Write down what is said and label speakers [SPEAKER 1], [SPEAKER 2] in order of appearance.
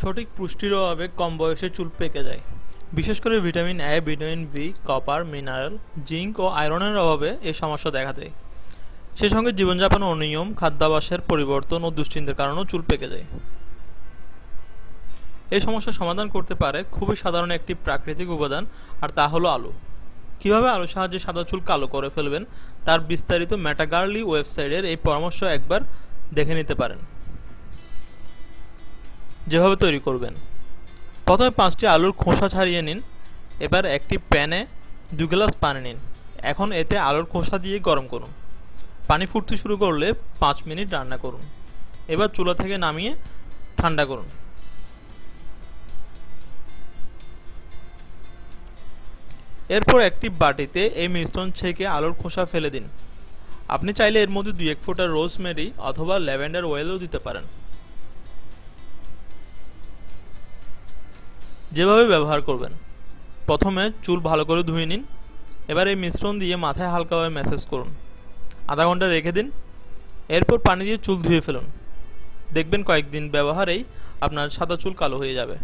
[SPEAKER 1] সঠিক পুষ্টির অভাবে কম বয়সে চুল পেকে যায়। বিশেষ করে vitamin A, vitamin B, copper, mineral, zinc ও আয়রনের অভাবে এই সমস্যা দেখা দেয়। সে সঙ্গে জীবনযাপন অনিয়ম, খাদ্যাভ্যাসের পরিবর্তন ও দুশ্চিন্তার কারণেও চুল পেকে যায়। এই সমস্যার সমাধান করতে পারে খুবই সাধারণ একটি প্রাকৃতিক উপাদান, আর তা হলো আলু। কিভাবে আলুর সাহায্যে সাদা চুল কালো করে ফেলবেন তার বিস্তারিত ম্যাটাগার্লি ওয়েবসাইটের এই পরামর্শ একবার দেখে নিতে পারেন। যেভাবে তৈরি করবেন: প্রথমে 5টি আলুর খোসা ছাড়িয়ে নিন। এবার একটি প্যানে 2 গ্লাস পানি নিন। এখন এতে আলুর খোসা দিয়ে গরম করুন। পানি ফুটতে শুরু করলে 5 মিনিট রান্না করুন। এবার চুলা থেকে নামিয়ে ঠান্ডা করুন। এরপর একটি বাটিতে এই মিশ্রণ ছেঁকে আলুর খোসা ফেলে দিন। আপনি চাইলে এর মধ্যে 2-1 ফোঁটা রোজমেরি অথবা ল্যাভেন্ডার অয়েলও দিতে পারেন। যেভাবে ব্যবহার করবেন: প্রথমে চুল ভালো করে ধুয়ে নিন। এবার এই মিশ্রণ দিয়ে মাথায় হালকাভাবে ম্যাসাজ করুন। আধা ঘন্টা রেখে দিন। এরপর পানি দিয়ে চুল ধুয়ে ফেলুন। দেখবেন কয়েকদিন ব্যবহারেই আপনার সাদা চুল কালো হয়ে যাবে।